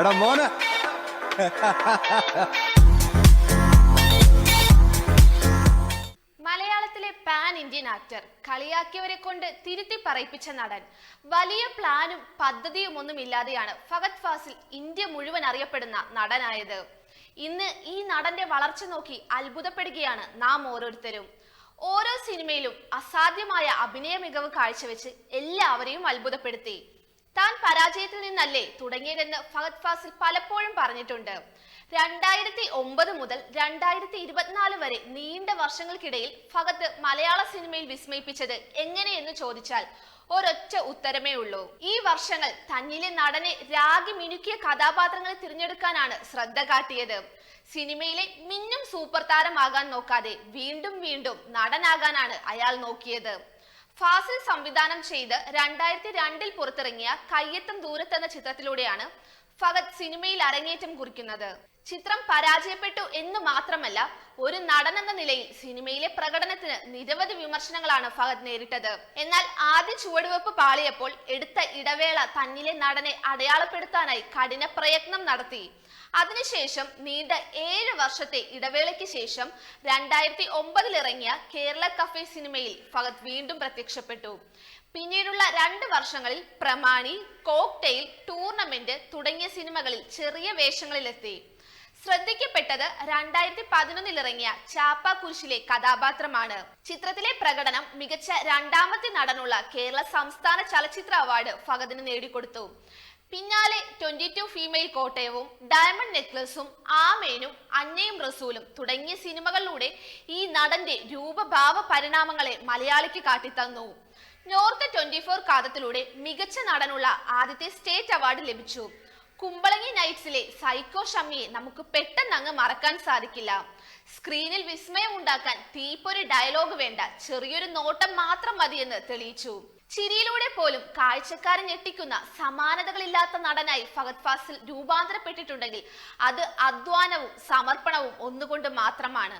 എടാ മോനെ മലയാളത്തിലെ പാൻ ഇന്ത്യൻ ആക്ടർ, കളിയാക്കിയവരെ കൊണ്ട് തിരുത്തി പറയിപ്പിച്ച നടൻ, വലിയ പ്ലാനും പദ്ധതിയും ഒന്നുമില്ലാതെയാണ് ഫഹദ് ഫാസിൽ ഇന്ത്യ മുഴുവൻ അറിയപ്പെടുന്ന നടനായത്. ഇന്ന് ഈ നടന്റെ വളർച്ച നോക്കി അത്ഭുതപ്പെടുകയാണ് നാം ഓരോരുത്തരും. ഓരോ സിനിമയിലും അസാധ്യമായ അഭിനയ മികവ് കാഴ്ചവെച്ച് എല്ലാവരെയും അത്ഭുതപ്പെടുത്തി. താൻ പരാജയത്തിൽ നിന്നല്ലേ തുടങ്ങിയതെന്ന് ഫഹദ് ഫാസിൽ പലപ്പോഴും പറഞ്ഞിട്ടുണ്ട്. 2009 മുതൽ 2024 വരെ നീണ്ട വർഷങ്ങൾക്കിടയിൽ ഫഹദ് മലയാള സിനിമയിൽ വിസ്മയിപ്പിച്ചത് എങ്ങനെയെന്ന് ചോദിച്ചാൽ ഒരൊറ്റ ഉത്തരമേ ഉള്ളൂ. ഈ വർഷങ്ങൾ തന്നിലെ നടനെ രാഗി മിനുക്കിയ കഥാപാത്രങ്ങളെ തിരഞ്ഞെടുക്കാനാണ് ശ്രദ്ധ കാട്ടിയത്. സിനിമയിലെ മിന്നും സൂപ്പർ താരമാകാൻ നോക്കാതെ വീണ്ടും വീണ്ടും നടനാകാനാണ് അയാൾ നോക്കിയത്. ഫാസിൽ സംവിധാനം ചെയ്ത് 2002 പുറത്തിറങ്ങിയ കയ്യെത്തും ദൂരത്ത് എന്ന ചിത്രത്തിലൂടെയാണ് ഫഹദ് സിനിമയിൽ അരങ്ങേറ്റം കുറിക്കുന്നത്. ചിത്രം പരാജയപ്പെട്ടു എന്ന് മാത്രമല്ല, ഒരു നടൻ എന്ന നിലയിൽ സിനിമയിലെ പ്രകടനത്തിന് നിരവധി വിമർശനങ്ങളാണ് ഫഹദ് നേരിട്ടത്. എന്നാൽ ആദ്യ ചുവടുവെപ്പ് പാളിയപ്പോൾ എടുത്ത ഇടവേള തന്നിലെ നടനെ അടയാളപ്പെടുത്താനായി കഠിന പ്രയത്നം നടത്തി. അതിനുശേഷം നീണ്ട 7 വർഷത്തെ ഇടവേളയ്ക്ക് ശേഷം 2009 ഇറങ്ങിയ കേരള കഫേ സിനിമയിൽ ഫഹദ് വീണ്ടും പ്രത്യക്ഷപ്പെട്ടു. പിന്നീടുള്ള 2 വർഷങ്ങളിൽ പ്രമാണി, കോക്ടെയിൽ, ടൂർണമെന്റ് തുടങ്ങിയ സിനിമകളിൽ ചെറിയ വേഷങ്ങളിലെത്തി. ശ്രദ്ധിക്കപ്പെട്ടത് 2011 ഇറങ്ങിയ ചാപ്പ കുരിശിലെ കഥാപാത്രമാണ്. ചിത്രത്തിലെ പ്രകടനം മികച്ച 2ാമത്തെ നടനുള്ള കേരള സംസ്ഥാന ചലച്ചിത്ര അവാർഡ് ഫഹദിന് നേടിക്കൊടുത്തു. പിന്നാലെ 22 ഫീമെയിൽ കോട്ടയവും, ഡയമണ്ട് നെക്ലസും, ആമേനും, അന്നയും റസൂലും തുടങ്ങിയ സിനിമകളിലൂടെ ഈ നടന്റെ രൂപഭാവ പരിണാമങ്ങളെ മലയാളിക്ക് കാട്ടിത്തന്നു. നോർത്ത് 24 കാതത്തിലൂടെ മികച്ച നടനുള്ള ആദ്യത്തെ സ്റ്റേറ്റ് അവാർഡ് ലഭിച്ചു. കുമ്പളങ്ങി നൈറ്റ്സിലെ സൈക്കോ ഷമ്മിയെ നമുക്ക് പെട്ടെന്ന് അങ്ങ് മറക്കാൻ സാധിക്കില്ല. സ്ക്രീനിൽ വിസ്മയം ഉണ്ടാക്കാൻ തീപ്പൊരു ഡയലോഗ് വേണ്ട, ചെറിയൊരു നോട്ടം മാത്രം മതിയെന്ന് തെളിയിച്ചു. ചിരിയിലൂടെ പോലും കാഴ്ചക്കാരൻ ഞെട്ടിക്കുന്ന സമാനതകളില്ലാത്ത നടനായി ഫഹദ് ഫാസിൽ രൂപാന്തരപ്പെട്ടിട്ടുണ്ടെങ്കിൽ അത് അധ്വാനവും സമർപ്പണവും ഒന്നുകൊണ്ട് മാത്രമാണ്.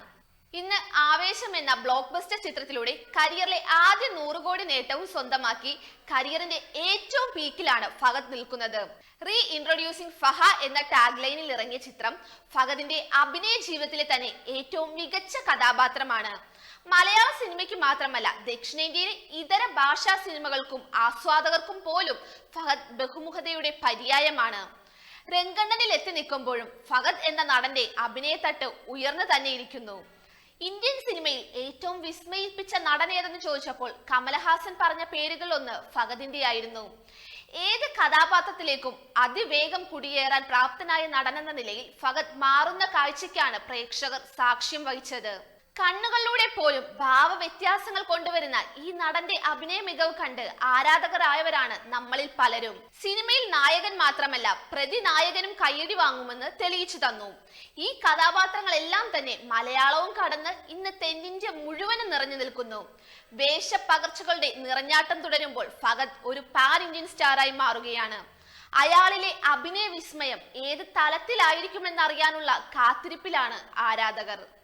ഇന്ന് ആവേശം എന്ന ബ്ലോക്ക് ബസ്റ്റർ ചിത്രത്തിലൂടെ കരിയറിലെ ആദ്യ 100 കോടി നേട്ടവും സ്വന്തമാക്കി കരിയറിന്റെ ഏറ്റവും പീക്കിലാണ് ഫഹദ് നിൽക്കുന്നത്. റീ ഇൻട്രൊഡ്യൂസിംഗ് ഫഹ എന്ന ടാഗ് ലൈനിൽ ഇറങ്ങിയ ചിത്രം ഫഹദിന്റെ അഭിനയ ജീവിതത്തിലെ തന്നെ ഏറ്റവും മികച്ച കഥാപാത്രമാണ്. മലയാള സിനിമയ്ക്ക് മാത്രമല്ല, ദക്ഷിണേന്ത്യയിലെ ഇതര ഭാഷാ സിനിമകൾക്കും ആസ്വാദകർക്കും പോലും ഫഹദ് ബഹുമുഖതയുടെ പര്യായമാണ്. രംഗണ്ണനിൽ എത്തി നിൽക്കുമ്പോഴും ഫഹദ് എന്ന നടന്റെ അഭിനയത്തട്ട് ഉയർന്നു തന്നെ ഇരിക്കുന്നു. ഇന്ത്യൻ സിനിമയിൽ ഏറ്റവും വിസ്മയിപ്പിച്ച നടൻ ഏതെന്ന് ചോദിച്ചപ്പോൾ കമലഹാസൻ പറഞ്ഞ പേരുകളിലൊന്ന് ഫഹദിന്റെ ആയിരുന്നു. ഏത് കഥാപാത്രത്തിലേക്കും അതിവേഗം കുടിയേറാൻ പ്രാപ്തനായ നടനെന്ന നിലയിൽ ഫഹദ് മാറുന്ന കാഴ്ചയ്ക്കാണ് പ്രേക്ഷകർ സാക്ഷ്യം വഹിച്ചത്. കണ്ണുകളിലൂടെ പോലും ഭാവ വ്യത്യാസങ്ങൾ കൊണ്ടുവരുന്ന ഈ നടന്റെ അഭിനയ മികവ് കണ്ട് ആരാധകരായവരാണ് നമ്മളിൽ പലരും. സിനിമയിൽ നായകൻ മാത്രമല്ല, പ്രതിനായകനും കയ്യടി വാങ്ങുമെന്ന് തെളിയിച്ചു തന്നു. ഈ കഥാപാത്രങ്ങളെല്ലാം തന്നെ മലയാളവും കടന്ന് ഇന്ന് തെന്നിന്ത്യ മുഴുവനും നിറഞ്ഞു നിൽക്കുന്നു. വേഷപ്പകർച്ചകളുടെ നിറഞ്ഞാട്ടം തുടരുമ്പോൾ ഫഹദ് ഒരു പാൻ ഇന്ത്യൻ സ്റ്റാറായി മാറുകയാണ്. അയാളിലെ അഭിനയ വിസ്മയം ഏത് തലത്തിലായിരിക്കുമെന്നറിയാനുള്ള കാത്തിരിപ്പിലാണ് ആരാധകർ.